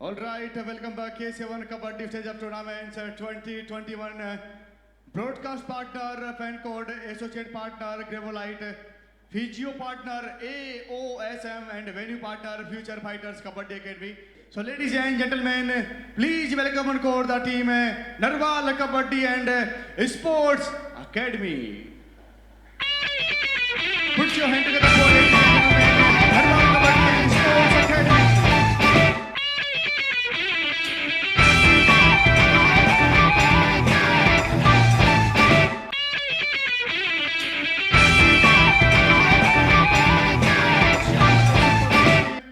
All right, welcome back. K7 Kabaddi Stage of Tournaments 2021. Broadcast partner, fan code, associate partner, Gravolite, physio partner, AOSM, and venue partner, Future Fighters Kabaddi Academy. So, ladies and gentlemen, please welcome on board the team Narwal Kabaddi and Sports Academy. Put your hand together for ladies and gentlemen, Narwal Kabaddi and Sports Academy.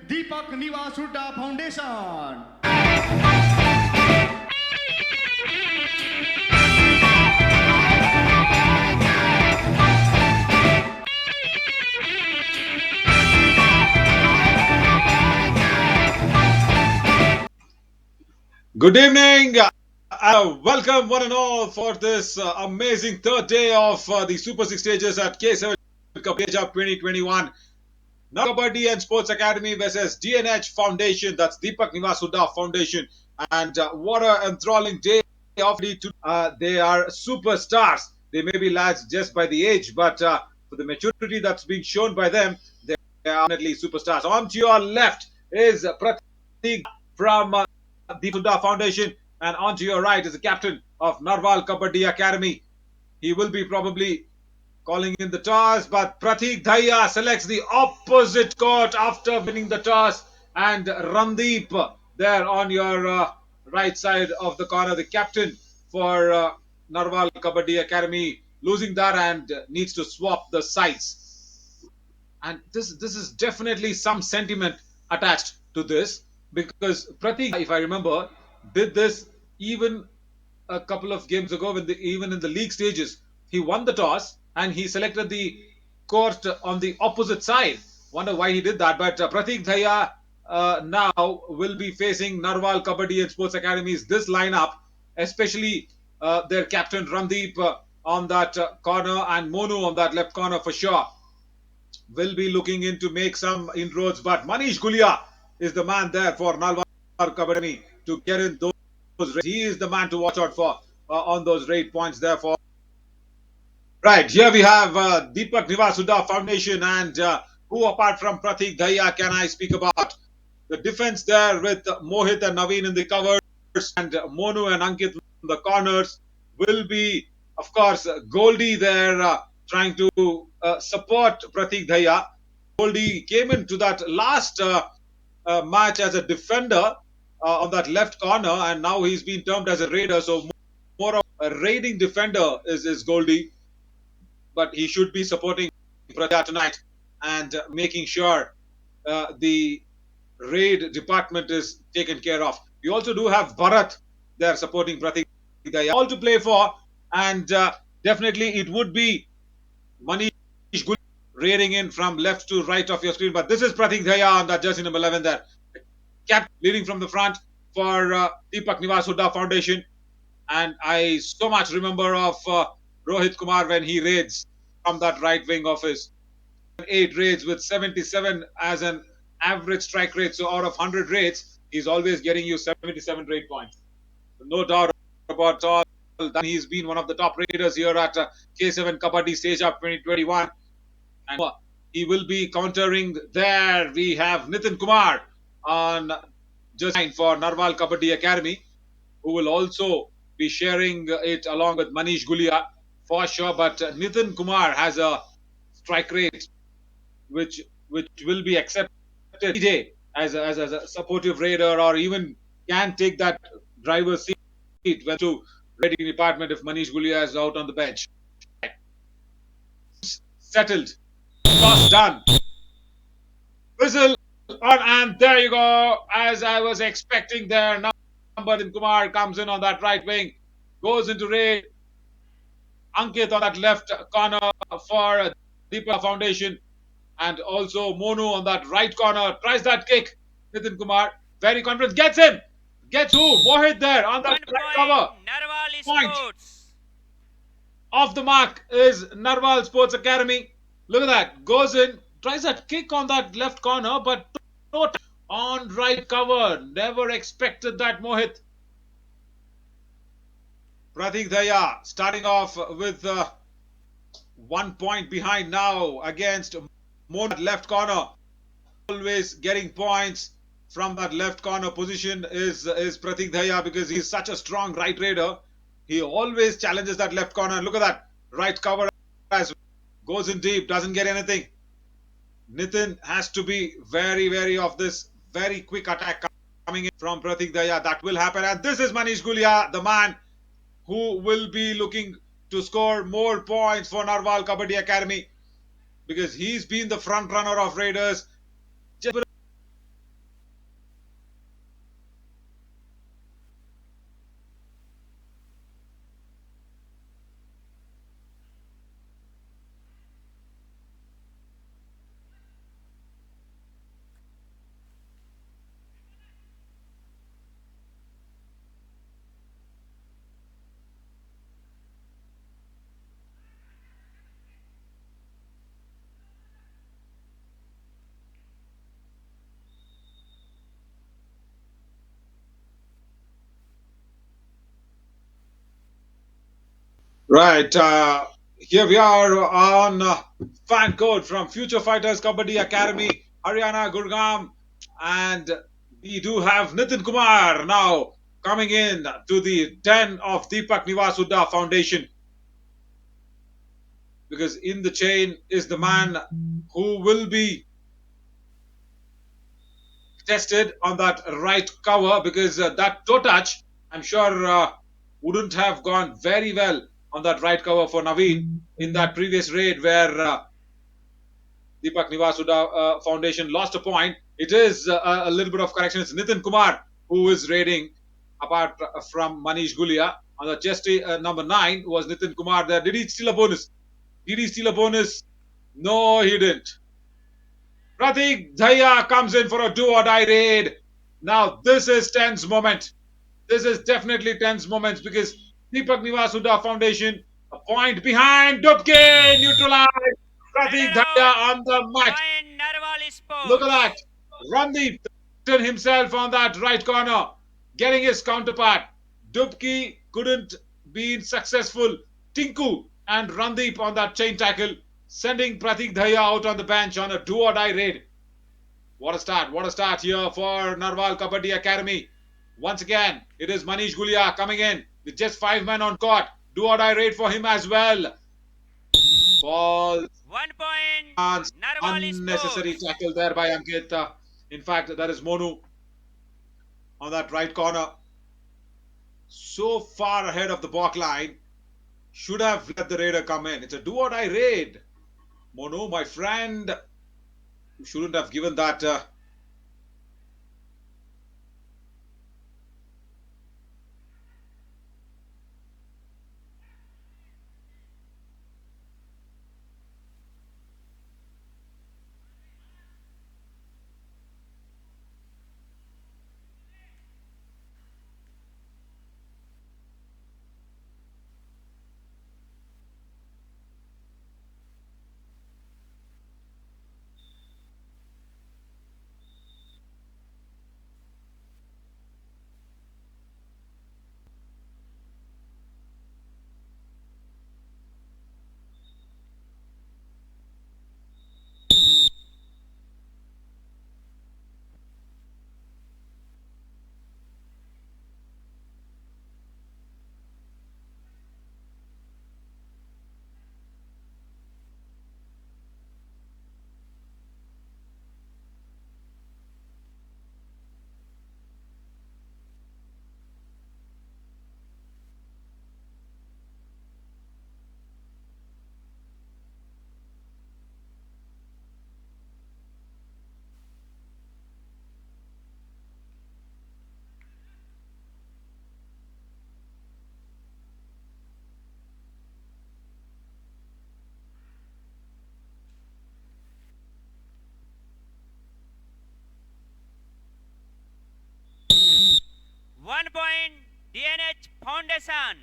Deepak Niwas Hooda Foundation. Good evening. Welcome one and all for this amazing third day of the Super 6 stages at K7 Kabaddi 2021. Narwal Kabaddi and Sports Academy versus DNH Foundation. That's Deepak Niwas Hooda Foundation. And what an enthralling day of the two. They are superstars. They may be lads just by the age, but for the maturity that's being shown by them, they are definitely superstars. On to your left is Parteek from the Hooda Foundation, and on to your right is the captain of Narwal Kabaddi Academy. He will be probably calling in the toss, but Parteek Dahiya selects the opposite court after winning the toss, and Randeep there on your right side of the corner, the captain for Narwal Kabaddi Academy, losing that and needs to swap the sides. And this is definitely some sentiment attached to this, because Parteek, if I remember, did this even a couple of games ago even in the league stages. He won the toss and he selected the court on the opposite side. Wonder why he did that. But Parteek Dahiya now will be facing Narwal Kabaddi and Sports Academies. This lineup, especially their captain Randeep on that corner and Monu on that left corner for sure, will be looking in to make some inroads. But Manish Gulia is the man there for Narwal Kabaddi to get in those raids. He is the man to watch out for on those raid points there for. Right, here we have Deepak Niwas Hooda Foundation, and who apart from Parteek Dahiya can I speak about? The defense there with Mohit and Naveen in the covers and Monu and Ankit in the corners will be, of course, Goldie there trying to support Parteek Dahiya. Goldie came into that last match as a defender on that left corner, and now he's been termed as a raider, so more of a raiding defender is Goldie. But he should be supporting Praja tonight and making sure the raid department is taken care of. We also do have Bharat there supporting Parteek Dahiya. All to play for, and definitely it would be Manish Gulia raiding in from left to right of your screen. But this is Parteek Dahiya on that jersey number 11 there. Captain leading from the front for Deepak Niwas Hooda Foundation. And I so much remember of Rohit Kumar when he raids from that right wing of his. 8 raids with 77 as an average strike rate. So out of 100 raids, he's always getting you 77 raid points. No doubt about all that. He's been one of the top raiders here at K7 Kabaddi Stage Up 2021. And he will be countering there. We have Nitin Kumar on just for Narwal Kabaddi Academy, who will also be sharing it along with Manish Gulia for sure. But Nitin Kumar has a strike rate which will be accepted any day as a supportive raider, or even can take that driver's seat when to raiding department if Manish Gulia is out on the bench. Settled. Toss done. Whistle on, and there you go. As I was expecting there, number Kumar comes in on that right wing, goes into raid. Ankit on that left corner for Deepak Foundation, and also Monu on that right corner tries that kick. Nitin Kumar very confident, gets him, gets who? Mohit there on that right cover. Point off the mark is Narwal Sports Academy. Look at that, goes in, tries that kick on that left corner, but no, On right cover. Never expected that, Mohit. Parteek Dahiya starting off with 1 point behind now against Mon left corner. Always getting points from that left corner position is Parteek Dahiya because he's such a strong right raider. He always challenges that left corner. Look at that right cover as goes in deep, doesn't get anything. Nitin has to be very wary of this very quick attack coming in from Parteek Dahiya. That will happen. And this is Manish Gulia, the man who will be looking to score more points for Narwal Kabaddi Academy because he's been the front runner of Raiders. Right, here we are on fan code from Future Fighters Kabaddi Academy, Haryana, Gurgaon, and we do have Nitin Kumar now coming in to the den of Deepak Niwas Hooda Foundation because in the chain is the man who will be tested on that right cover because that toe touch, I'm sure, wouldn't have gone very well on that right cover for Naveen in that previous raid where Deepak Niwas Hooda Foundation lost a point. It is a little bit of correction. It's Nitin Kumar who is raiding apart from Manish Gulia. On the chest number 9 was Nitin Kumar there. Did he steal a bonus? Did he steal a bonus? No, he didn't. Parteek Dahiya comes in for a do or die raid. Now this is tense moment. This is definitely tense moments because Deepak Niwas Hooda Foundation a point behind. Dubke neutralized. Parteek Dahiya on the mat. Look at that. Randeep himself on that right corner, getting his counterpart. Dubki couldn't be successful. Tinku and Randeep on that chain tackle, sending Parteek Dahiya out on the bench on a do or die raid. What a start. What a start here for Narwal Kabaddi Academy. Once again, it is Manish Gulia coming in with just 5 men on court. Do or die raid for him as well. Ball. 1 point. Narwal Unnecessary Sports. tackle there by Ankit. In fact, that is Monu on that right corner. So far ahead of the back line. Should have let the raider come in. It's a do or die raid. Monu, my friend, you shouldn't have given that. 1 point. DNH Foundation.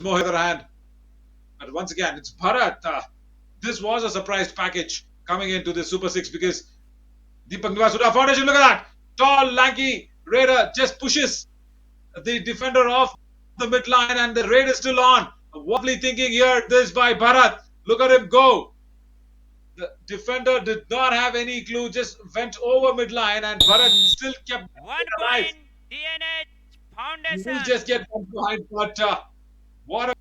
Mohit on the other hand. But once again, it's Bharat. This was a surprise package coming into the Super 6 because Deepak Niwas Hooda Foundation, look at that. Tall, lanky Raider just pushes the defender off the midline and the raid is still on. Wobbly thinking here, this by Bharat. Look at him go. The defender did not have any clue, just went over midline and Bharat still kept 1 alive. point DNH He will Foundation. just get one behind, but what a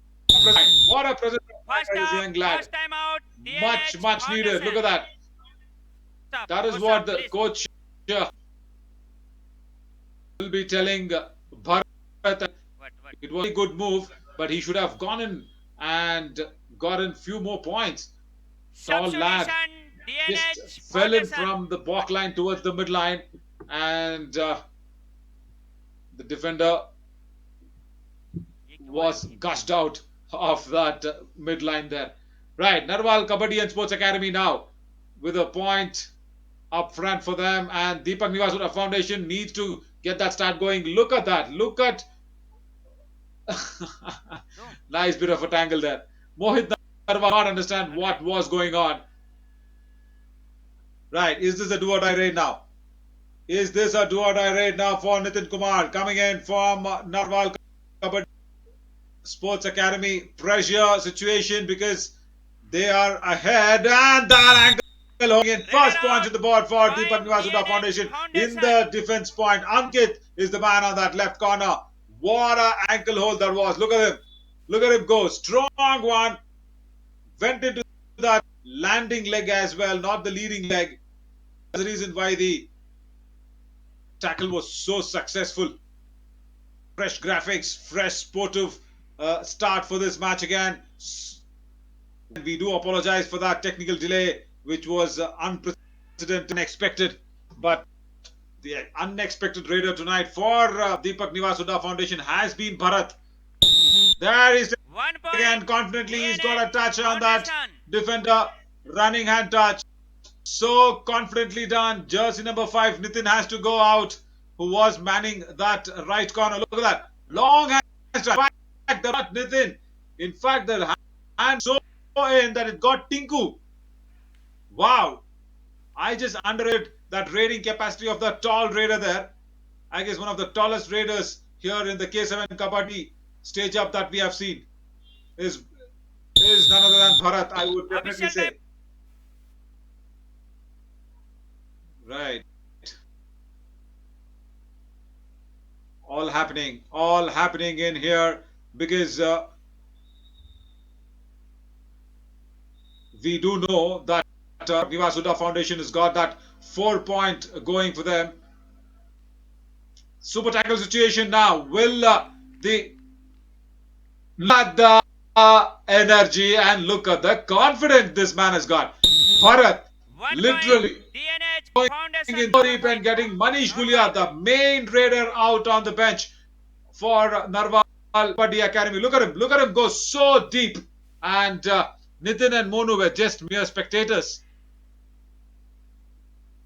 present, what a present First by this up, young lad. first time out. Much, DNH much needed. Look at that. Stop. That is Push what up, the please. coach will be telling Bharat. What? It was a good move, but he should have gone in and gotten few more points. Tall lad Substitution, just DNH fell in Foundation. from the back line towards the midline, and the defender was gushed out of that midline there. Right, Narwal Kabaddi and Sports Academy now with a point up front for them, and Deepak Niwas Hooda Foundation needs to get that start going. Look at that. Look at nice bit of a tangle there. Mohit Narwal not understand what was going on. Right, is this a do or die raid now? Is this a do or die raid now for Nitin Kumar coming in from Narwal Kabaddi Sports Academy? Pressure situation because they are ahead, and that ankle holding in first point to the board for Deepak Niwas Hooda Foundation in the defense point. Ankit is the man on that left corner. What a ankle hold that was. Look at him. Look at him go. Strong one. Went into that landing leg as well, not the leading leg. That's the reason why the tackle was so successful. Fresh graphics, fresh sportive start for this match again. We do apologize for that technical delay, which was unprecedented, unexpected. But the unexpected raider tonight for Deepak Niwas Hooda Foundation has been Bharat. There is 1 point. again confidently. He's got a touch on that Foundation. defender. Running hand touch. So confidently done. Jersey number 5, Nitin has to go out, who was manning that right corner. Look at that. Long hand strike. In fact, Nitin. In fact, the hand so in that it got Tinku. Wow. I just underrated that raiding capacity of the tall raider there. I guess one of the tallest raiders here in the K7 Kabaddi stage up that we have seen is none other than Bharat, I would definitely say. Right. All happening in here because we do know that Niwas Hooda Foundation has got that 4-point going for them. Super tackle situation now. Will the energy and look at the confidence this man has got. Bharat 1 literally point. DNH going Foundation. in deep and getting Manish Gulia, the main raider, out on the bench for Narwal Kabaddi Academy. Look at him go so deep. And Nitin and Monu were just mere spectators.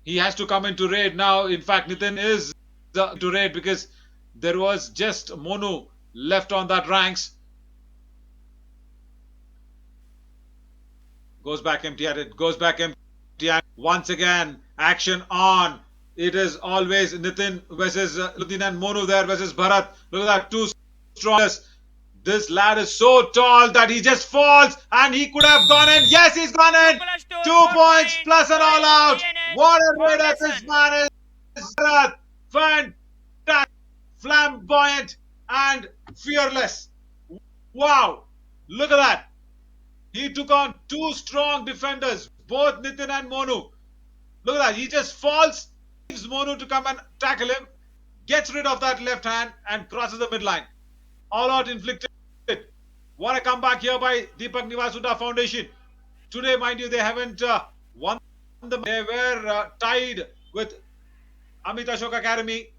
He has to come into raid now. In fact, Nitin is to raid because there was just Monu left on that ranks. Goes back empty-handed. Once again, action on. It is always Nitin versus Nitin and Monu there versus Bharat. Look at that, two strongest. This lad is so tall that he just falls, and he could have gone in. Yes, he's gone in. 2 points plus an all out. What a raider this man is. Bharat, fantastic, flamboyant, and fearless. Wow, look at that. He took on 2 strong defenders, both Nitin and Monu. Look at that. He just falls, leaves Monu to come and tackle him, gets rid of that left hand and crosses the midline. All out inflicted. What a comeback here by Deepak Niwas Hooda Foundation. Today, mind you, they haven't won the match. They were tied with Amit Ashok Academy.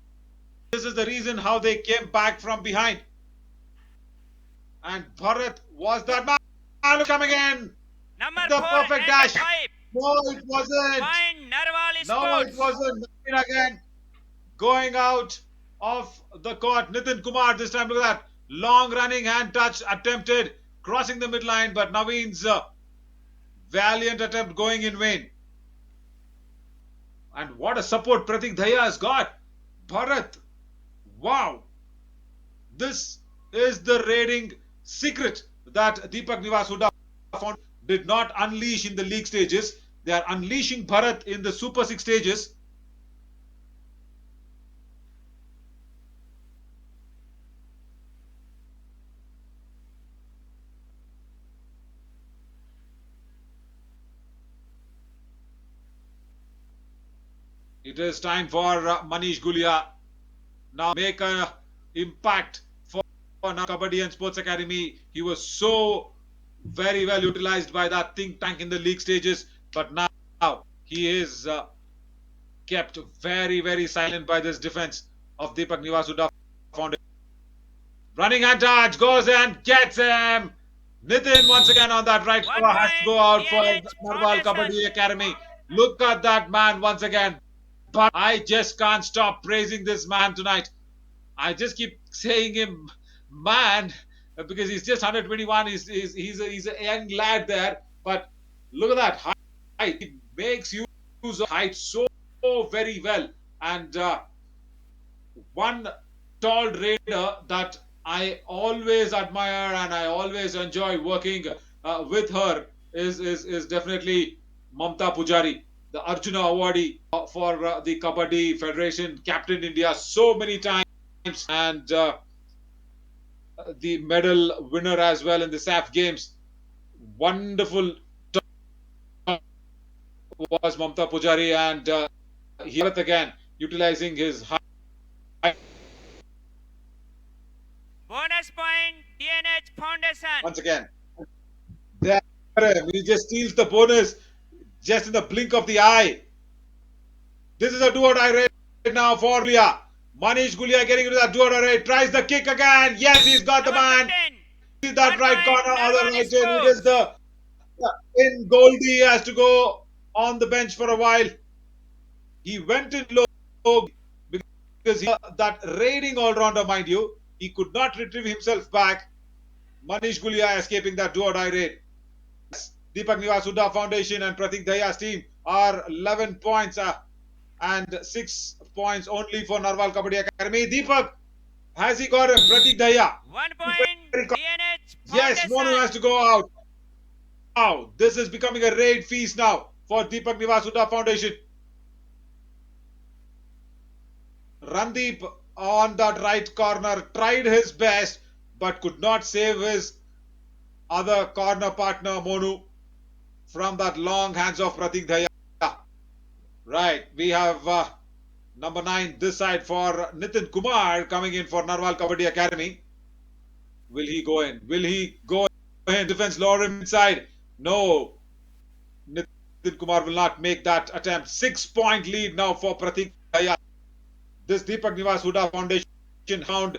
This is the reason how they came back from behind. And Bharat was that man coming in. Number The 4 perfect and dash. 5. No, it wasn't. Point Narwal No, Sports. it wasn't. Nitin again going out of the court. Nitin Kumar this time. Look at that. Long running hand touch attempted, crossing the midline, but Naveen's valiant attempt going in vain. And what a support Parteek Dahiya has got. Bharat, wow. This is the raiding secret that Deepak Niwas Hooda Foundation did not unleash in the league stages. They are unleashing Bharat in the Super 6 stages. It is time for Manish Gulia now make an impact for Narwal Kabaddi and Sports Academy. He was so very well utilized by that think tank in the league stages, but now he is kept very silent by this defense of Deepak Niwas Hooda Foundation. Running hand touch, goes and gets him. Nitin once again on that right cover has to go out for Narwal Kabaddi Academy. Look at that man once again. But I just can't stop praising this man tonight. I just keep saying him man because he's just 121. He's a young lad there. But look at that height. He makes use of height so very well. And one tall raider that I always admire and I always enjoy working with her is definitely Mamta Pujari, the Arjuna awardee for the Kabaddi Federation, captain India so many times, and the medal winner as well in the SAF games. Wonderful was Mamta Pujari, and he again utilizing his height. Bonus point, DNH Foundation. Once again, there he just steals the bonus just in the blink of the eye. This is a do-or-die raid now for Gulia. Manish Gulia getting into that do-or-die raid. Tries the kick again. Yes, he's got the man. See that right corner or the right in. It is the in Goldie has to go on the bench for a while. He went in low because that raiding all-rounder, mind you, he could not retrieve himself back. Manish Gulia escaping that do-or-die raid. Deepak Niwas Hooda Foundation and Parteek Dahiya's team are 11 points and 6 points only for Narwal Kabaddi Academy. Deepak, has he got him? Parteek Dahiya. 1 point, DNH Yes, Foundation. Monu has to go out. Wow, this is becoming a raid feast now for Deepak Niwas Hooda Foundation. Randeep on that right corner tried his best but could not save his other corner partner Monu from that long hands of Parteek Dahiya. Right, we have number 9 this side for Nitin Kumar coming in for Narwal Kabaddi Academy. Will he go in? Will he go in? Defense lower him inside. No. Nitin Kumar will not make that attempt. 6-point lead now for Parteek Dahiya. This Deepak Niwas Hooda Foundation found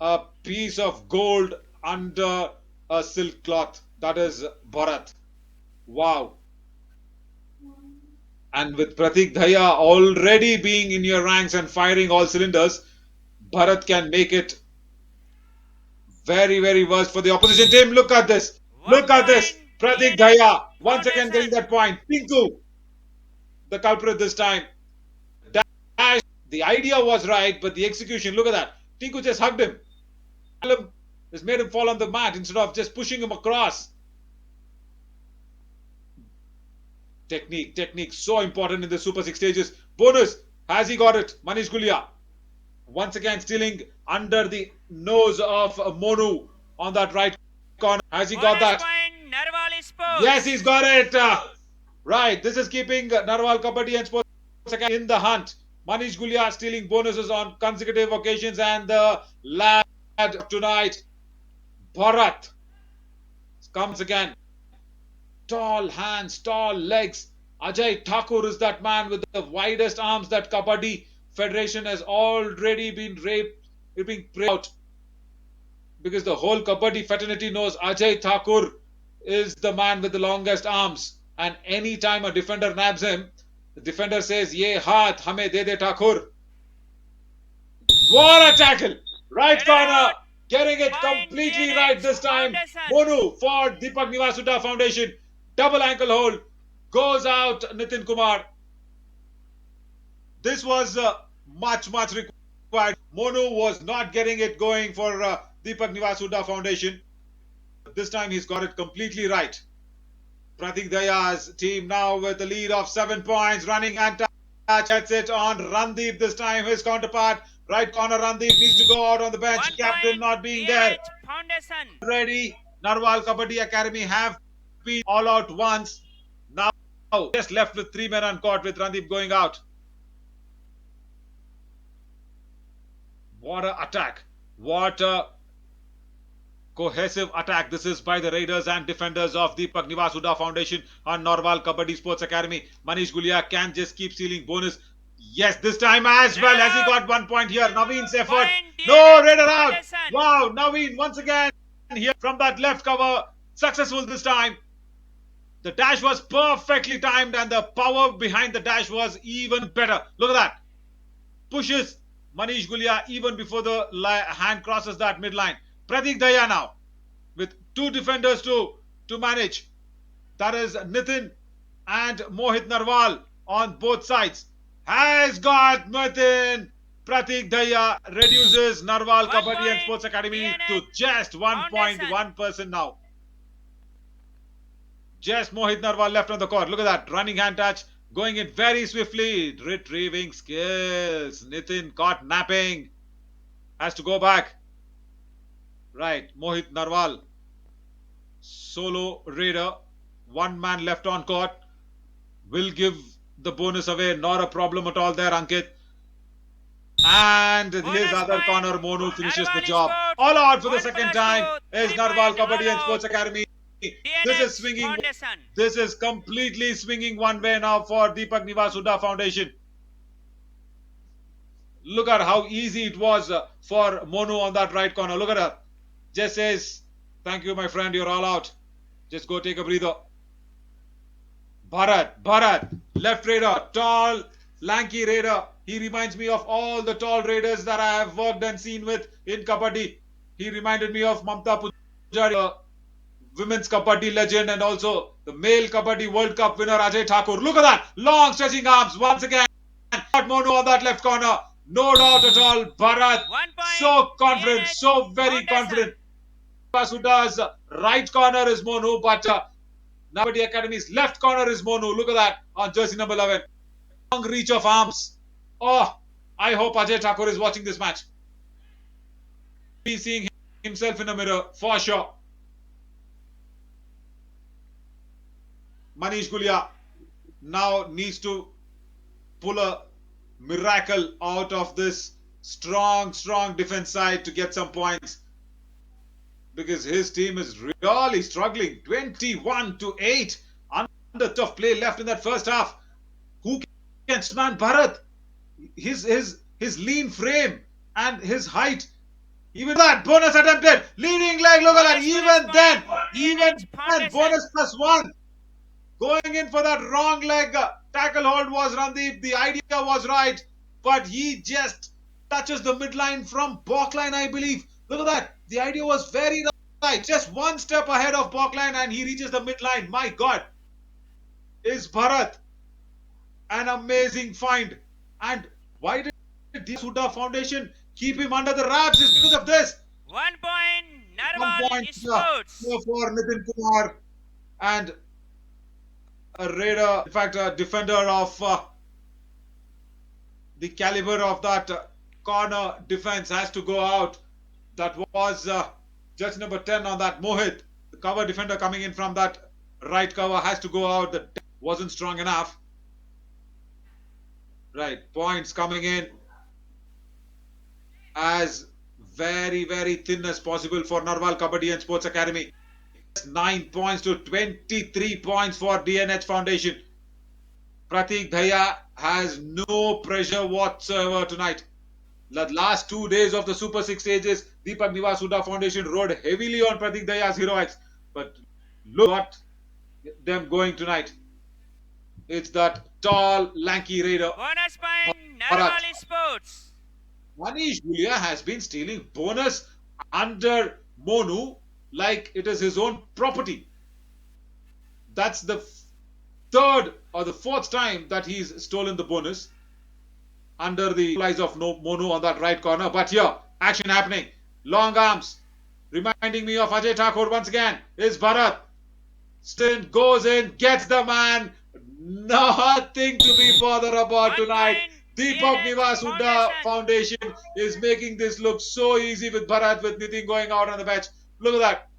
a piece of gold under a silk cloth. That is Bharat. Wow. And with Parteek Dahiya already being in your ranks and firing all cylinders, Bharat can make it very worst for the opposition team. Look at this. Look at this. Parteek Dahiya once again getting that point. Tinku, the culprit this time. Dash. The idea was right, but the execution, look at that. Tinku just hugged him. Just made him fall on the mat instead of just pushing him across. Technique, so important in the Super 6 stages. Bonus, has he got it? Manish Gulia. Once again stealing under the nose of Monu on that right corner. Has he got that? Point, Narwal Sports. Yes, he's got it. Right, this is keeping Narwal Kabaddi and Sports Academy in the hunt. Manish Gulia stealing bonuses on consecutive occasions, and the lad tonight, Bharat, comes again. Tall hands, tall legs. Ajay Thakur is that man with the widest arms that Kabaddi Federation has already been being prayed out. Because the whole Kabaddi fraternity knows Ajay Thakur is the man with the longest arms. And any time a defender nabs him, the defender says, "Ye haath hame de de Thakur." What a tackle! Right Get corner, out. getting it Point completely DNH right this time. Foundation. Monu for Deepak Niwas Hooda Foundation. Double ankle hold. Goes out Nitin Kumar. This was much required. Monu was not getting it going for Deepak Niwas Hooda Foundation. This time he's got it completely right. Parteek Dahiya's team now with a lead of 7 points. Running and touch. Gets it on Randeep this time. His counterpart. Right corner Randeep needs to go out on the bench. 1 Captain point not being there. DNH Foundation. Already Narwal Kabaddi Academy have been all out once. Now just left with 3 men uncaught with Randeep going out. What a attack. What a cohesive attack this is by the raiders and defenders of Deepak Niwas Hooda Foundation and Narwal Kabaddi Sports Academy. Manish Gulia can just keep stealing bonus. Yes, this time as well as he got 1 point here. Naveen's effort. No, raider out. Wow, Naveen once again here from that left cover. Successful this time. The dash was perfectly timed and the power behind the dash was even better. Look at that. Pushes Manish Gulia even before the hand crosses that midline. Parteek Dahiya now with 2 defenders to manage. That is Nitin and Mohit Narwal on both sides. Has got Nitin. Parteek Dahiya reduces Narwal Kabaddi and Sports Academy to just 1.1 person now. Just Mohit Narwal left on the court. Look at that. Running hand touch. Going in very swiftly. Retrieving skills. Nitin caught napping. Has to go back. Right. Mohit Narwal. Solo raider. 1 man left on court. Will give the bonus away. Not a problem at all there, Ankit. And his other corner, Monu finishes the job. All out for the second time is Narwal Kabaddi and Sports Academy. This is swinging. This is completely swinging one way now for Deepak Niwas Hooda Foundation. Look at how easy it was for Monu on that right corner. Look at her. Just says, thank you, my friend. You're all out. Just go take a breather. Bharat, left raider, tall, lanky raider. He reminds me of all the tall raiders that I have worked and seen with in Kabaddi. He reminded me of Mamta Pujari, women's Kabaddi legend, and also the male Kabaddi World Cup winner Ajay Thakur. Look at that. Long stretching arms once again. Got Monu on that left corner. No doubt at all. Bharat, so confident, so very confident. Vasuda's right corner is Monu, but Kabaddi Academy's left corner is Monu. Look at that on jersey number 11. Long reach of arms. Oh, I hope Ajay Thakur is watching this match. He's seeing himself in the mirror for sure. Manish Gulia now needs to pull a miracle out of this strong defense side to get some points, because his team is really struggling. 21-8 under tough play left in that first half. Who can stand Bharat? His lean frame and his height. Even that bonus attempted, leading leg. Look at that. Even then, bonus +1. Going in for that wrong leg tackle hold was Randeep. The idea was right, but he just touches the midline from Balkline, I believe. Look at that. The idea was very right. Just 1 step ahead of Balkline and he reaches the midline. My God. Is Bharat an amazing find? And why did the Hooda Foundation keep him under the wraps? It's because of this. 1 point, 1 Narwal point Sports. for Nitin Kumar, and a raider, in fact a defender of the caliber of that corner defense has to go out. That was judge number 10 on that, Mohit. The cover defender coming in from that right cover has to go out. The wasn't strong enough. Right, points coming in as very thin as possible for Narwal Kabaddi and Sports Academy. 9 points to 23 points for DNH Foundation. Parteek Dahiya has no pressure whatsoever tonight. The last 2 days of the Super 6 stages, Deepak Niwas Hooda Foundation rode heavily on Parteek Dahiya's heroics. But look at them going tonight. It's that tall, lanky raider. Bonus point, Narwal Sports. Manish Gulia has been stealing bonus under Monu like it is his own property. That's the third or the fourth time that he's stolen the bonus under the flies of Monu on that right corner. But here, action happening. Long arms. Reminding me of Ajay Thakur once again is Bharat. Stint goes in, gets the man. Nothing to be bothered about tonight. Deepak Niwas Hooda Foundation is making this look so easy with Bharat, with Nitin going out on the bench. Look at that.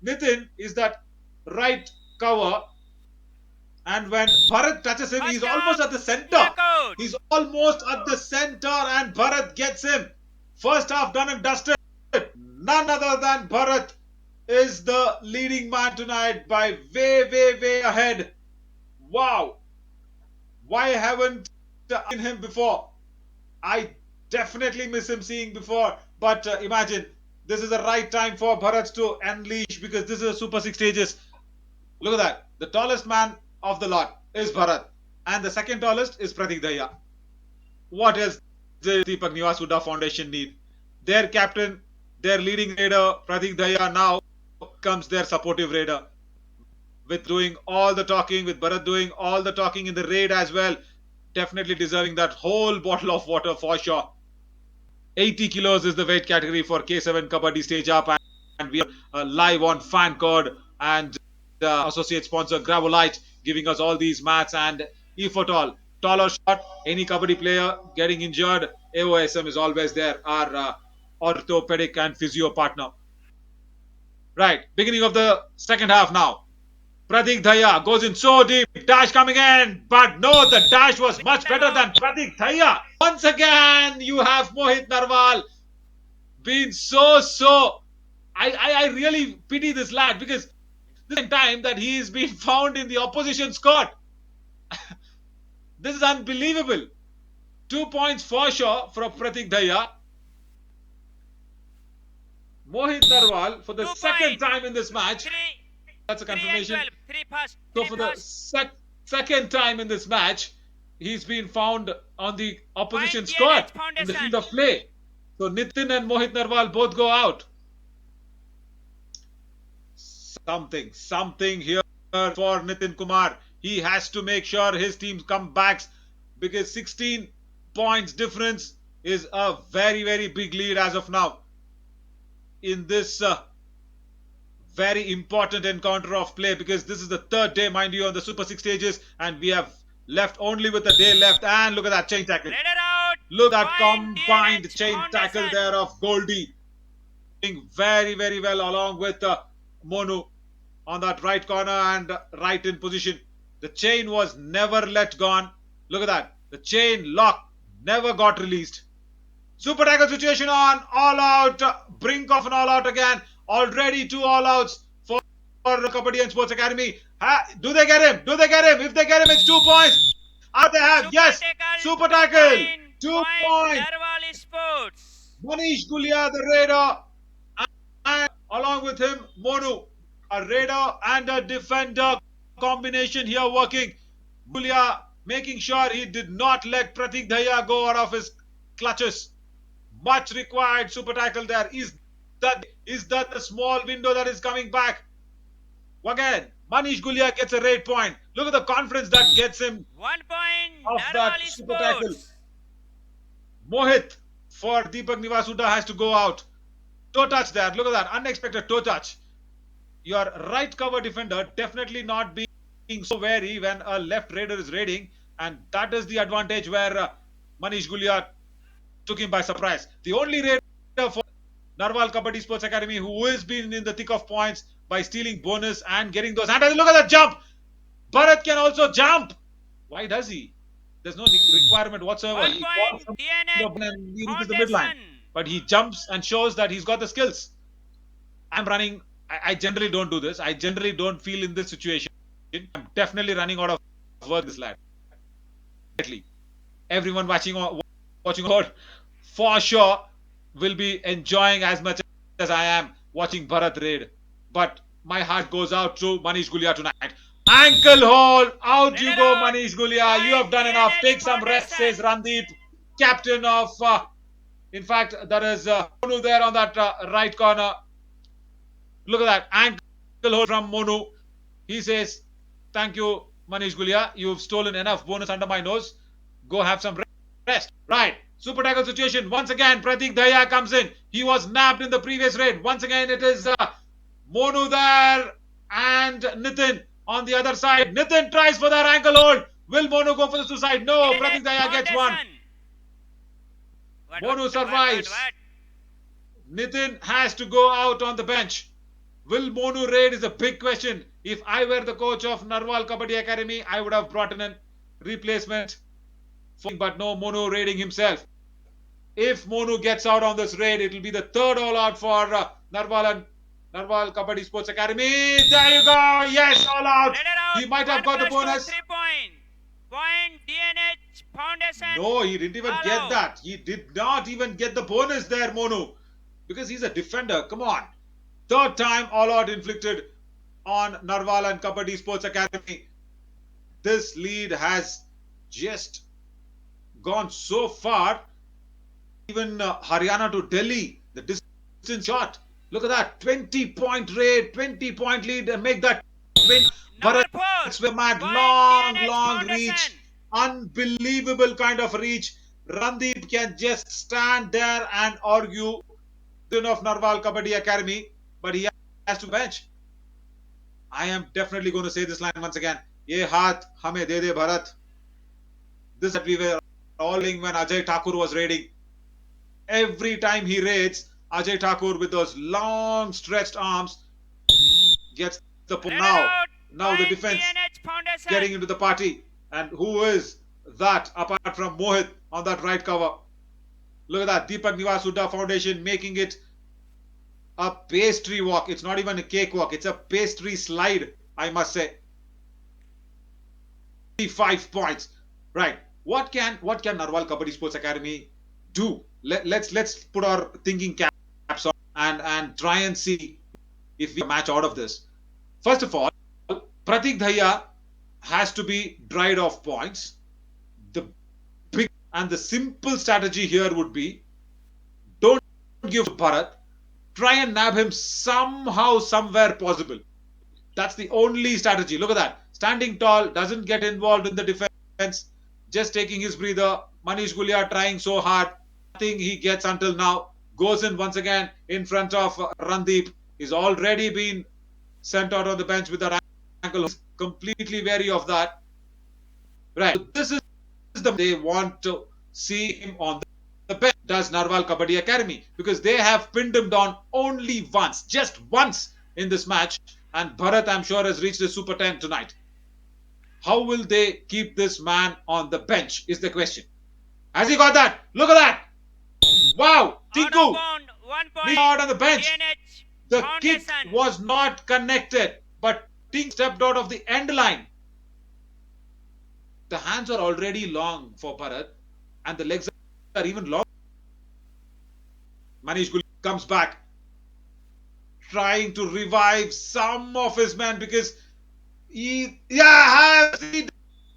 Nitin is that right cover, and when Bharat touches him, he's almost at the center. He's almost at the center, and Bharat gets him. First half done and dusted. None other than Bharat is the leading man tonight by way ahead. Wow. Why haven't I seen him before? I definitely miss him seeing before. But imagine, this is the right time for Bharat to unleash, because this is a Super 6 stages. Look at that. The tallest man of the lot is Bharat. And the second tallest is Parteek Dahiya. What else does Deepak Niwas Hooda Foundation need? Their captain, their leading raider, Parteek Dahiya, now comes their supportive raider. With doing all the talking, with Bharat doing all the talking in the raid as well. Definitely deserving that whole bottle of water for sure. 80 kilos is the weight category for K7 Kabaddi Stage Up, and we are live on FanCode and associate sponsor Gravolite giving us all these mats. And if at all, tall or short, any Kabaddi player getting injured, AOSM is always there, our orthopedic and physio partner. Right, beginning of the second half now. Parteek Dahiya goes in so deep, dash coming in, but no, the dash was much better than Parteek Dahiya. Once again, you have Mohit Narwal being so. I really pity this lad, because this is the time that he is being found in the opposition squad. This is unbelievable. 2 points for sure from Parteek Dahiya. Mohit Narwal for the second time in this match. That's a confirmation. So for the second time in this match, he's been found on the opposition squad in the field of play. So Nitin and Mohit Narwal both go out. Something here for Nitin Kumar. He has to make sure his team comes back, because 16 points difference is a very big lead as of now in this very important encounter of play, because this is the third day, mind you, on the Super 6 stages, and we have left only with a day left. And look at that chain tackle. Look at that combined chain tackle there of Goldie. Doing very well along with Monu on that right corner and right in position. The chain was never let gone. Look at that. The chain lock never got released. Super tackle situation on, all out, brink of an all out again. Already 2 all outs for Kabaddi and Sports Academy. Do they get him? Do they get him? If they get him, it's 2 points. They have, yes, super tackle, 2 points. Manish Gulia, the raider, and along with him, Monu, a raider and a defender combination here working. Gulia making sure he did not let Parteek Dahiya go out of his clutches. Much required super tackle there. Is that the small window that is coming back? Again, Manish Gulia gets a raid point. Look at the confidence that gets him 1 point. off that super tackle. Mohit for Deepak Niwas Hooda has to go out. Toe touch there. Look at that. Unexpected toe touch. Your right cover defender definitely not being so wary when a left raider is raiding. And that is the advantage where Manish Gulia took him by surprise. The only raider for Narwal Kabaddi Sports Academy who has been in the thick of points by stealing bonus and getting those. And look at that jump. Bharat can also jump. Why does he? There's no requirement whatsoever. He falls from and he reaches the midline. But he jumps and shows that he's got the skills. I'm running. I generally don't do this. I generally don't feel in this situation. I'm definitely running out of work this lad. Everyone watching for sure will be enjoying as much as I am watching Bharat raid. But my heart goes out to Manish Gulia tonight. Ankle hold. Out you go, Manish Gulia. You have done enough. Take some rest, says Randeep, captain of In fact, there is Monu there on that right corner. Look at that ankle hold from Monu. He says, "Thank you, Manish Gulia. You've stolen enough bonus under my nose. Go have some rest." Right. Super tackle situation. Once again, Parteek Dahiya comes in. He was nabbed in the previous raid. Once again, it is Monu there and Nitin on the other side. Nitin tries for that ankle hold. Will Monu go for the suicide? No. Parteek Dahiya gets one. Monu survives. Nitin has to go out on the bench. Will Monu raid is a big question. If I were the coach of Narwal Kabaddi Academy, I would have brought in a replacement. But no, Monu raiding himself. If Monu gets out on this raid, it will be the third all out for Narwal Kabaddi Sports Academy. There you go. Yes, all out. He might have got the bonus. 3 point DNH Foundation. No, he didn't even get that. He did not even get the bonus there, Monu. Because he's a defender. Come on. Third time all out inflicted on Narwal and Kabaddi Sports Academy. This lead has just gone so far. Even Haryana to Delhi, the distance shot. Look at that. 20-point raid, 20-point lead and make that win. Bharat Naresh, long reach. Unbelievable kind of reach. Randeep can just stand there and argue of Narwal Kabaddi Academy, but he has to bench. I am definitely going to say this line once again. Ye haath hame de de Bharat. This that we were all in when Ajay Thakur was raiding. Every time he raids, Ajay Thakur with those long stretched arms gets the point. Now the defense getting into the party. And who is that apart from Mohit on that right cover? Look at that. Deepak Niwas Hooda Foundation making it a pastry walk. It's not even a cake walk. It's a pastry slide, I must say. 5 points. Right. What can Narwal Kabaddi Sports Academy do? Let's put our thinking caps on and try and see if we match out of this. First of all, Parteek Dahiya has to be dried off points. The big and the simple strategy here would be don't give Bharat. Try and nab him somehow, somewhere possible. That's the only strategy. Look at that. Standing tall, doesn't get involved in the defense, just taking his breather. Manish Gulia trying so hard. Nothing he gets until now. Goes in once again in front of Randeep. He's already been sent out on the bench with that ankle. Completely wary of that. Right. So this is they want to see him on the bench. Does Narwal Kabaddi Academy, because they have pinned him down only once, just once in this match, and Bharat, I'm sure, has reached his Super 10 tonight. How will they keep this man on the bench is the question. Has he got that? Look at that! Wow! Tinku! Out on the bench. The kick was not connected, but Tink stepped out of the end line. The hands are already long for Bharat, and the legs are even long. Manish Gulia comes back, trying to revive some of his men because has he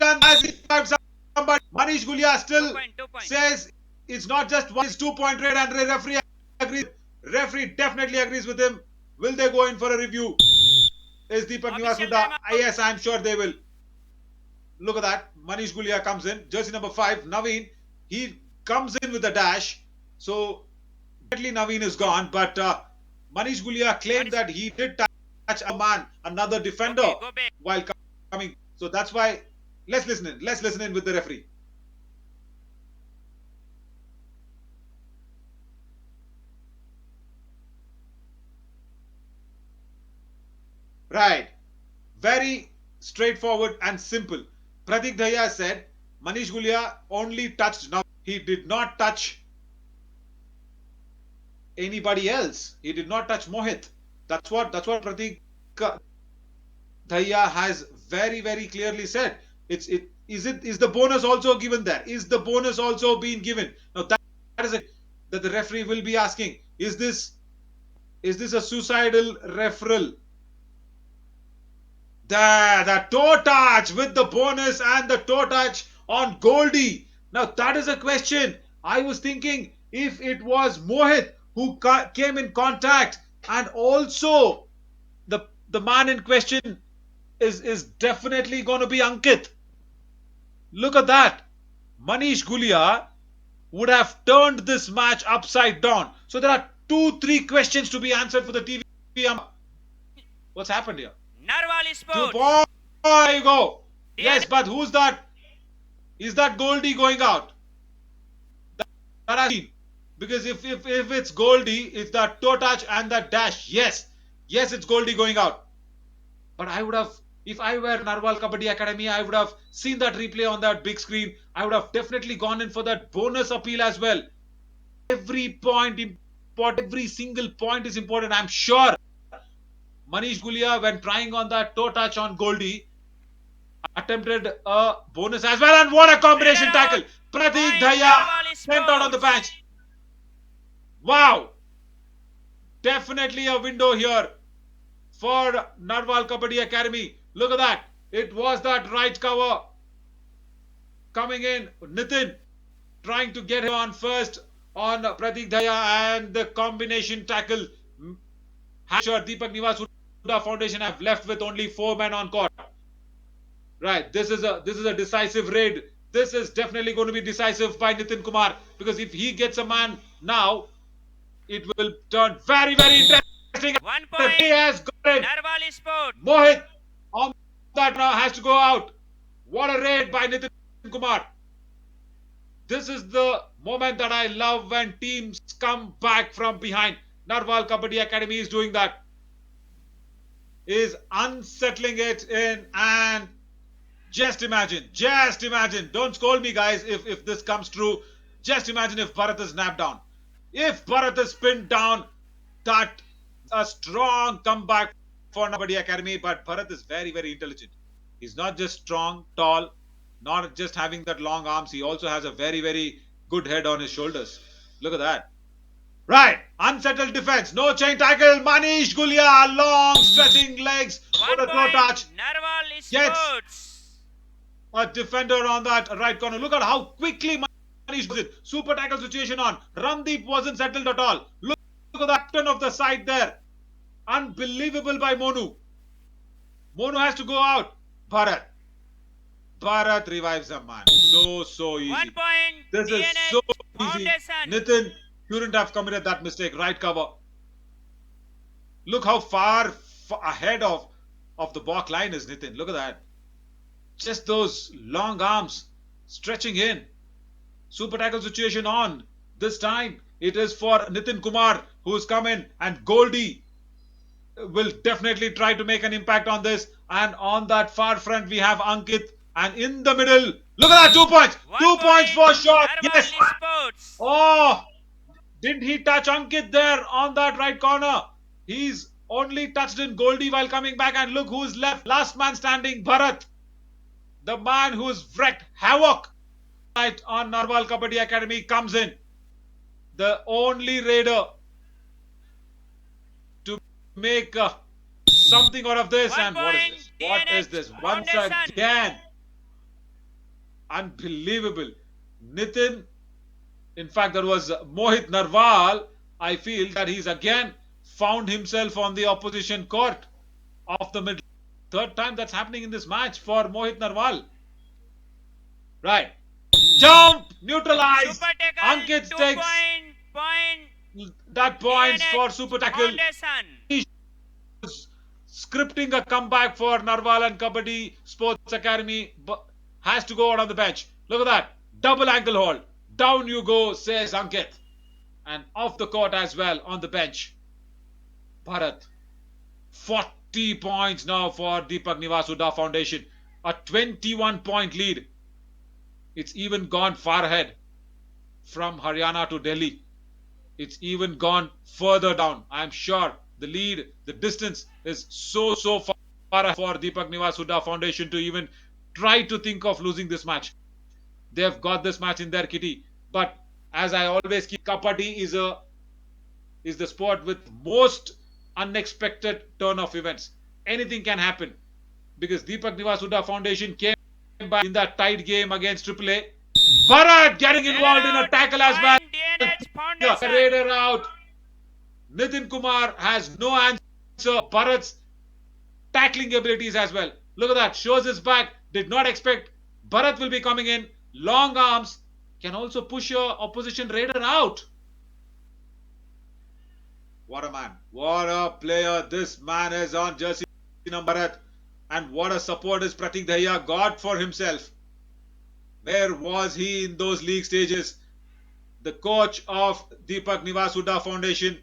revived somebody? Manish Gulia still says it's not just one, it's 2-point raid, and referee agrees. Referee definitely agrees with him. Will they go in for a review? Is Deepak Niwas Hooda? Yes, I'm sure they will. Look at that. Manish Gulia comes in. Jersey number 5, Naveen. He comes in with a dash. So, Naveen is gone. But Manish Gulia claimed that he did touch a man, another defender, while coming. So, that's why. Let's listen in. Let's listen in with the referee. Right. Very straightforward and simple. Parteek Dahiya said Manish Gulia only touched. Now he did not touch anybody else. He did not touch Mohit. That's what Parteek Dahiya has very, very clearly said. Is the bonus also given there? Is the bonus also being given? Now that is it that the referee will be asking. Is this a suicidal referral? The toe touch with the bonus and the toe touch on Goldie. Now that is a question. I was thinking, if it was Mohit who came in contact, and also the man in question is definitely going to be Ankit. Look at that. Manish Gulia would have turned this match upside down. So there are 2-3 questions to be answered for the TV. What's happened here? Narwal 2 Sports. points. There you go. Yeah. Yes, but who's that? Is that Goldie going out? That I've seen. Because if it's Goldie, it's that toe touch and that dash. Yes, it's Goldie going out. But I would have, if I were Narwal Kabaddi Academy, I would have seen that replay on that big screen. I would have definitely gone in for that bonus appeal as well. Every point important, every single point is important. I'm sure Manish Gulia, when trying on that toe touch on Goldie, attempted a bonus as well. And what a combination tackle! Parteek, Dahiya sent out on the bench. Wow! Definitely a window here for Narwal Kabaddi Academy. Look at that. It was that right cover coming in. Nitin trying to get him on first on Parteek Dahiya, and the combination tackle. Sure, Deepak Niwas Hooda Foundation have left with only 4 men on court. Right, this is a decisive raid. This is definitely going to be decisive by Nitin Kumar, because if he gets a man now, it will turn very, very interesting. 1 point. He has got it. Narwal Sports. Mohit on that now has to go out. What a raid by Nitin Kumar. This is the moment that I love, when teams come back from behind. Narwal Kabaddi Academy is doing that. Is unsettling it in, and just imagine, don't scold me guys if this comes true. Just imagine if Bharat is napped down. If Bharat is pinned down, that a strong comeback for Kabaddi Academy. But Bharat is very, very intelligent. He's not just strong, tall, not just having that long arms. He also has a very, very good head on his shoulders. Look at that. Right, unsettled defense, no chain tackle. Manish Gulia, long stretching legs for the throw touch. Narwal Gets Sports. a defender on that right corner. Look at how quickly Manish was it. Super tackle situation on. Randeep wasn't settled at all. Look at the captain of the side there. Unbelievable by Monu. Monu has to go out. Bharat revives the man. So easy. 1 point. This is DNH so easy. Foundation. Nitin shouldn't have committed that mistake. Right cover. Look how far ahead of the back line is Nitin. Look at that. Just those long arms stretching in. Super tackle situation on. This time it is for Nitin Kumar, who's come in, and Goldie will definitely try to make an impact on this. And on that far front we have Ankit, and in the middle, look at that, 2 points. 2 points for sure. Narwal Yes. Sports. Oh, didn't he touch Ankit there on that right corner? He's only touched in Goldie while coming back, and look who's left. Last man standing, Bharat. The man who's wrecked havoc right on Narwal Kabaddi Academy comes in. The only raider to make something out of this. 1 And what is point. this? What is this? Once Foundation. again. Unbelievable. Nitin, in fact, that was Mohit Narwal. I feel that he's again found himself on the opposition court of the middle. Third time that's happening in this match for Mohit Narwal. Right. Jump, neutralized. Super tackle. Ankit 2 takes point. that points DNH for super tackle. Foundation. Scripting a comeback for Narwal and Kabaddi Sports Academy, but has to go out on the bench. Look at that. Double ankle hold. Down you go, says Ankit. And off the court as well on the bench. Bharat. 40 points now for Deepak Niwas Hooda Foundation. A 21-point lead. It's even gone far ahead from Haryana to Delhi. It's even gone further down. I'm sure the lead, the distance is so far ahead for Deepak Niwas Hooda Foundation to even try to think of losing this match. They have got this match in their kitty. But as I always keep, Kabaddi is the sport with most unexpected turn of events. Anything can happen, because Deepak Niwas Hooda Foundation came back in that tight game against AAA. Bharat getting involved in a tackle as well. DNH Foundation. Raider out. Nitin Kumar has no answer. Bharat's tackling abilities as well. Look at that. Shows his back. Did not expect Bharat will be coming in. Long arms. Can also push your opposition Raider out. What a man. What a player. This man is on jersey number 8. And what a support is Parteek Dahiya got for himself. Where was he in those league stages? The coach of Deepak Niwas Hooda Foundation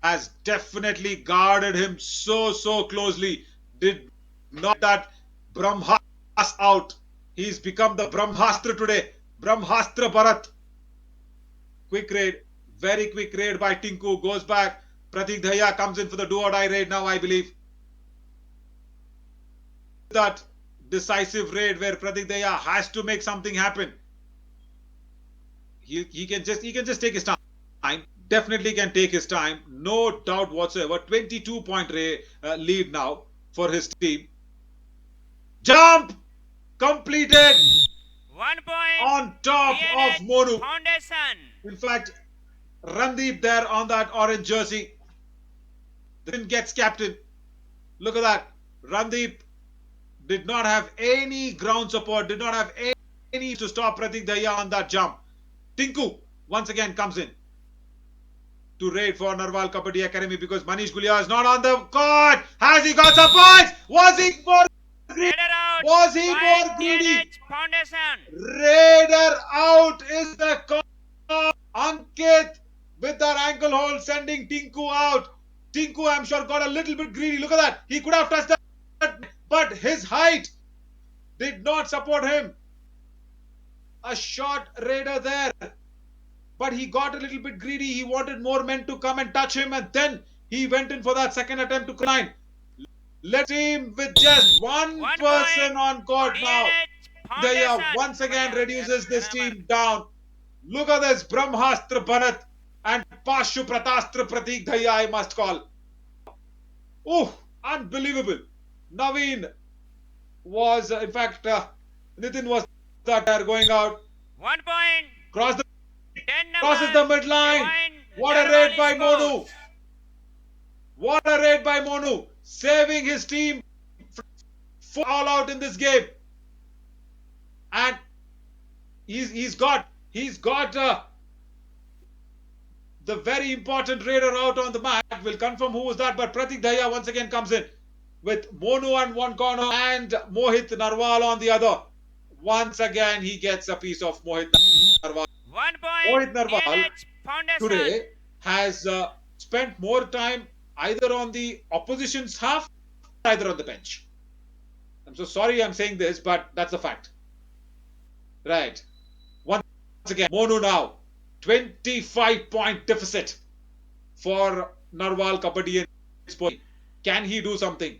has definitely guarded him so closely. Did not that Brahmastra out. He's become the Brahmastra today. Brahmastra Bharat. Quick raid. Very quick raid by Tinku. Goes back. Parteek Dahiya comes in for the do or die raid now, I believe. That decisive raid where Parteek Dahiya has to make something happen. He can just take his time. Definitely can take his time. No doubt whatsoever. 22-point lead now for his team. Jump completed 1 point. on top DNH of Monu. Foundation. In fact, Randeep there on that orange jersey. Then gets captain. Look at that. Randeep did not have any ground support. Did not have any to stop Parteek Dahiya on that jump. Tinku once again comes in to raid for Narwal Kabaddi Academy because Manish Gulia is not on the court. Has he got some points? Was he more greedy? Raider out. Was he by more greedy? DNH Foundation. Raider out is the call. Ankit with that ankle hold sending Tinku out. Tinku, I'm sure, got a little bit greedy. Look at that. He could have touched that, but his height did not support him. A short Raider there. But he got a little bit greedy. He wanted more men to come and touch him. And then he went in for that second attempt to climb. Let's see him with just one person on court now. Dahiya once again reduces this team down. Look at this Brahmastra Bharat and Pashu Pratastra Parteek Dahiya, I must call. Oh, unbelievable. Naveen was, in fact, Nitin was that going out. 1 point. Crosses Crosses the midline. What a raid by Monu. What a raid by Monu. Saving his team all out in this game. And he's got the very important raider out on the mat. We'll confirm who was that, but Parteek Dahiya once again comes in with Monu on one corner and Mohit Narwal on the other. Once again, he gets a piece of Mohit Narwal. 1 point. Mohit Narwal DNH Foundation. today has spent more time either on the opposition's half or either on the bench. I'm so sorry I'm saying this, but that's a fact. Right. Once again, Monu now. 25-point deficit for Narwal Kabaddi Sports. Can he do something?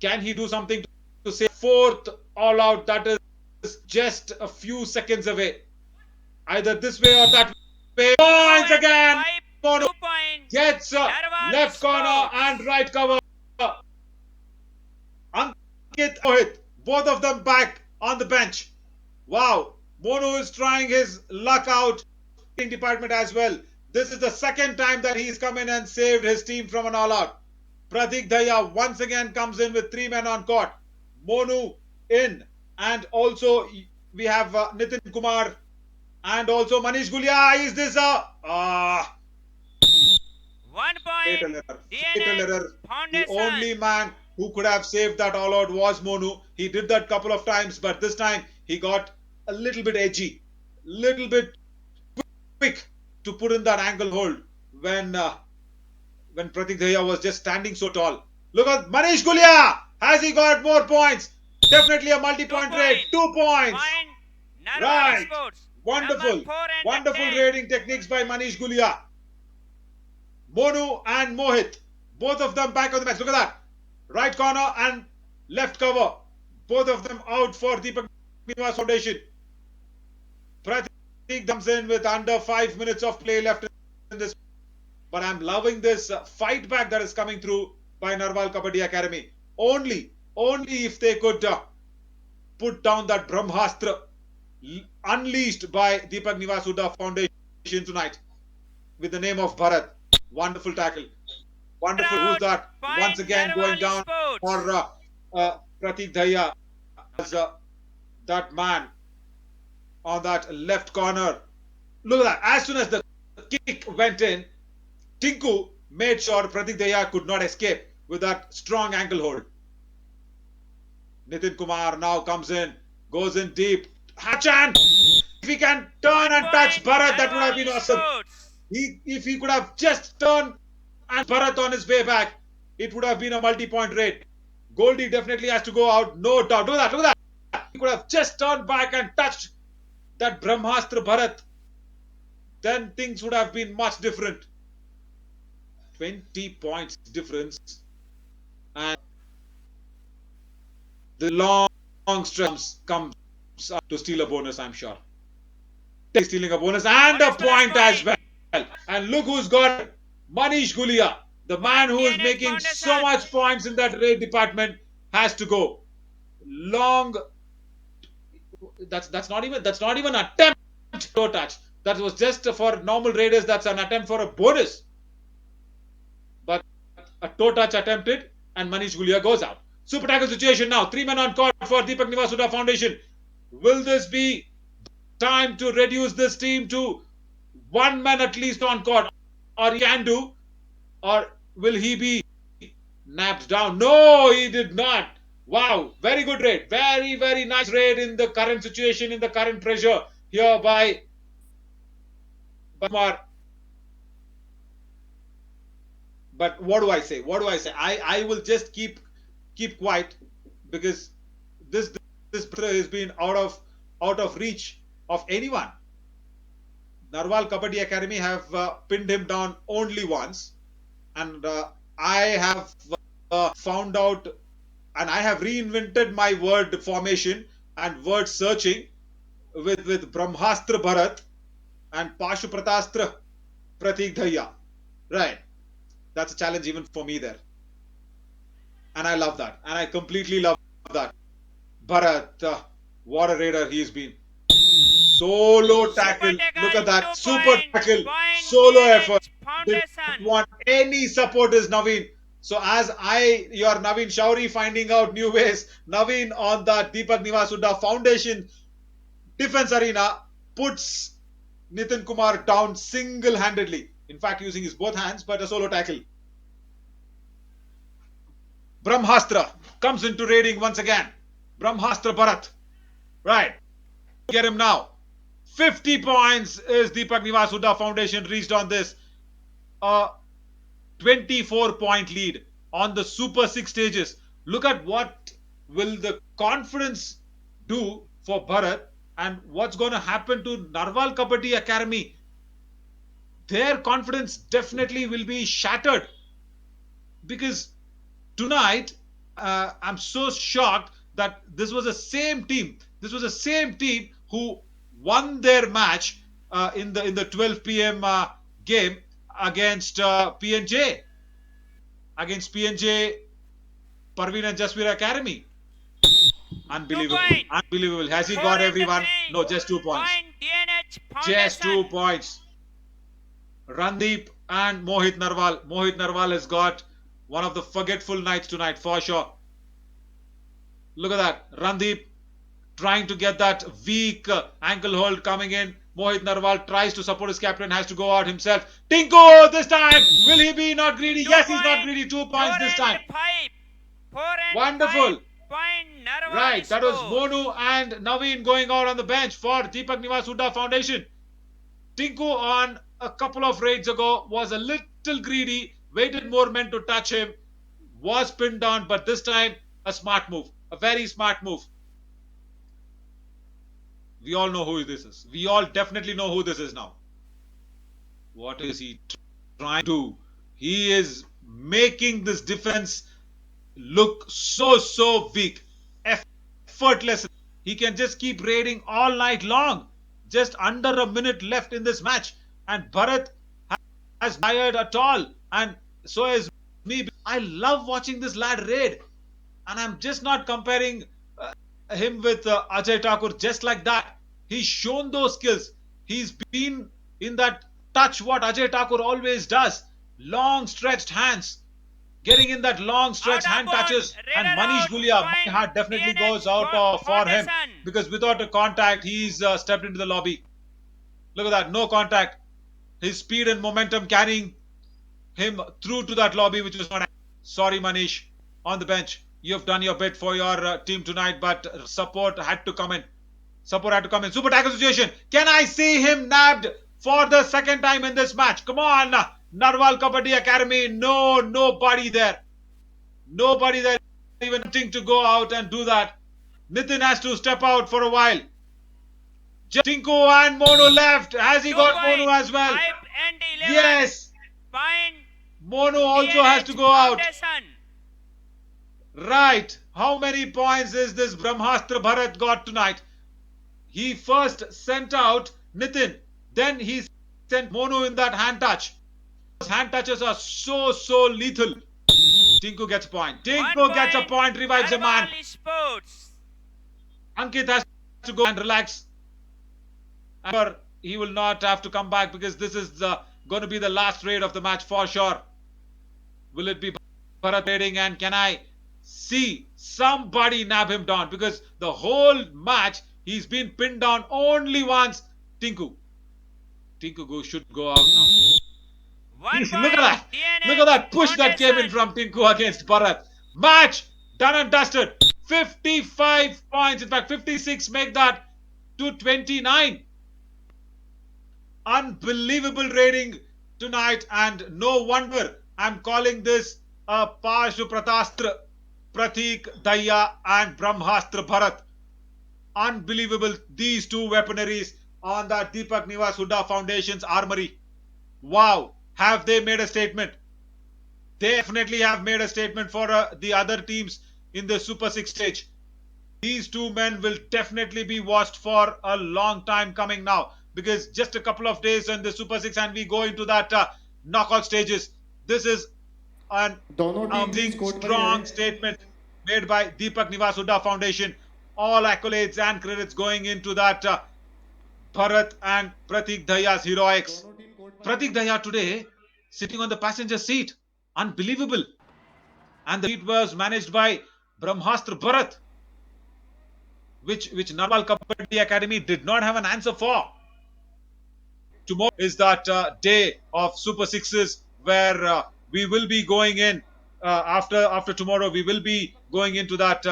Can he do something to say fourth all out that is just a few seconds away? Either this way or that way. Points again. Monu 2 points. gets left corner and right cover. Ankit, Mohit, both of them back on the bench. Wow. Monu is trying his luck out in department as well. This is the second time that he's come in and saved his team from an all-out. Parteek Dahiya once again comes in with 3 men on court. Monu in, and also we have Nitin Kumar and also Manish Gulia. Is this 1 fatal point. error? DNH Fatal error. The Foundation. only man who could have saved that all-out was Monu. He did that couple of times, but this time he got a little bit edgy, little bit quick to put in that angle hold when Parteek Dahiya was just standing so tall. Look at Manish Gulia. Has he got more points? Definitely a multi-point 2 raid. 2 points. Point. Narwal Right. Sports. Wonderful. Number 4 and Wonderful 10. raiding techniques by Manish Gulia. Monu and Mohit. Both of them back on the match. Look at that. Right corner and left cover. Both of them out for Deepak Niwas Foundation. Parteek comes in with under 5 minutes of play left in this. But I'm loving this fight back that is coming through by Narwal Kabaddi Academy. Only if they could put down that Brahmastra unleashed by Deepak Niwas Hooda Foundation tonight. with the name of Bharat. Wonderful tackle. Wonderful. Who's that? Point Once again going Narwal down Sports. for Parteek Dahiya as that man on that left corner. Look at that. As soon as the kick went in, Tinku made sure Parteek Dahiya could not escape with that strong ankle hold. Nitin Kumar now comes in, goes in deep. Hachan! If he can turn and touch Bharat, that would have been awesome. If he could have just turned and Bharat on his way back, it would have been a multi-point raid. Goldie definitely has to go out, no doubt. Look at that, look at that. He could have just turned back and touched that Brahmastra Bharat. Then things would have been much different. 20 points difference. And the long stretch comes up to steal a bonus, I'm sure. Stealing a bonus and a point as well. And look who's got it. Manish Gulia, the man who is DNH making Foundation. so much points in that raid department, has to go. Long. That's not even attempt toe touch. That was just for normal raiders. That's an attempt for a bonus. But a toe touch attempted, and Manish Gulia goes out. Super tackle situation now. 3 men on court for Deepak Niwas Hooda Foundation. Will this be time to reduce this team to 1 man at least on court? Or he can do? Or will he be napped down? No, he did not. Wow, very good raid. Very, very nice raid in the current situation, in the current pressure here by Kumar. But what do I say? What do I say? I will just keep quiet, because this has been out of reach of anyone. Narwal Kabaddi Academy have pinned him down only once, and I have found out, and I have reinvented my word formation and word searching with Brahmastra Bharat and Pashupratastra Parteek Dahiya. Right. That's a challenge even for me there. And I love that. And I completely love that. Bharat, what a raider he's been. Solo tackle. Look at that. Super tackle. Solo effort. Didn't want any supporters, Naveen. So as your Naveen Shauri finding out new ways, Naveen on that Deepak Niwas Hooda Foundation defense arena puts Nitin Kumar down single-handedly. In fact, using his both hands, but a solo tackle. Brahmastra comes into raiding once again. Brahmastra Bharat. Right. Get him now. 50 points is Deepak Niwas Hooda Foundation reached on this. 24-point lead on the Super 6 stages. Look at what will the confidence do for Bharat, and what's going to happen to Narwal Kabaddi Academy. Their confidence definitely will be shattered, because tonight I'm so shocked that this was the same team. This was the same team who won their match in the 12 p.m. Game against PNJ. Against PNJ, Parveen and Jasvir Academy. Unbelievable. Unbelievable. Has he got everyone? No, just 2 points. Just 2 points. Randeep and Mohit Narwal. Mohit Narwal has got one of the forgetful nights tonight for sure. Look at that. Randeep trying to get that weak ankle hold coming in. Mohit Narwal tries to support his captain, has to go out himself. Tinku this time. Will he be not greedy? Yes, he's not greedy. 2 points this time. Wonderful. Right, that was Monu and Naveen going out on the bench for Deepak Niwas Hooda Foundation. Tinku on a couple of raids ago was a little greedy, waited more men to touch him, was pinned down, but this time a smart move, a very smart move. We all know who this is. We all definitely know who this is now. What is he trying to do? He is making this defense look so weak, effortless. He can just keep raiding all night long. Just under a minute left in this match, and Bharat has tired at all, and so is me. I love watching this lad raid, and I'm just not comparing him with Ajay Thakur just like that. He's shown those skills. He's been in that touch what Ajay Thakur always does. Long stretched hands. Getting in that long stretched Out of hand board, touches. And red Manish out, Gulia, point, my heart definitely DNH goes out for him. Foundation. Because without a contact, he's stepped into the lobby. Look at that, no contact. His speed and momentum carrying him through to that lobby, which was not. Sorry, Manish, on the bench. You have done your bit for your team tonight, but support had to come in. Support had to come in. Super tackle situation. Can I see him nabbed for the second time in this match? Come on, Narwal Kabaddi Academy. No, nobody there. Nobody there even wanting to go out and do that. Nitin has to step out for a while. Tinku and Mono left. Has he got Mono as well? 5 and 11. Yes. Point. Mono also has to DNH go out. Foundation. Right. How many points is this Brahmastra Bharat got tonight? He first sent out Nitin. Then he sent Mono in that hand touch. Those hand touches are so lethal. Tinku gets a point. Tinku gets a point. Revives a man. Narwal Sports. Ankit has to go and relax. And he will not have to come back because this is going to be the last raid of the match for sure. Will it be Bharat raiding, and can I see somebody nab him down? Because the whole match he's been pinned down only once. Tinku should go out now. 1 Look point, at that. DNH Look at that push that came in Foundation. from Tinku against Bharat. Match done and dusted. 55 points. In fact, 56 make that to 29. Unbelievable rating tonight, and no wonder I'm calling this a Pashu Pratastra, Parteek, Dahiya and Brahmastra Bharat. Unbelievable, these two weaponaries on that Deepak Niwas Hooda Foundation's armory. Wow, have they made a statement? They definitely have made a statement for the other teams in the Super 6 stage. These two men will definitely be watched for a long time coming now, because just a couple of days in the Super 6 and we go into that knockout stages. This is an amazing, strong statement made by Deepak Niwas Hooda Foundation. All accolades and credits going into that Bharat and Parteek Dahiya's heroics. Parteek Dahiya today sitting on the passenger seat. Unbelievable. And the seat was managed by Brahmastra Bharat, which Narwal Kabaddi Academy did not have an answer for. Tomorrow is that day of Super Sixes where we will be going in after tomorrow. We will be going into that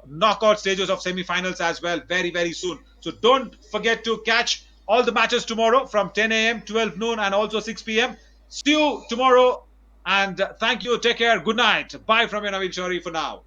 knockout stages of semi-finals as well very soon. So don't forget to catch all the matches tomorrow from 10 a.m., 12 noon and also 6 p.m. See you tomorrow, and thank you. Take care. Good night. Bye from your Naveen Shari for now.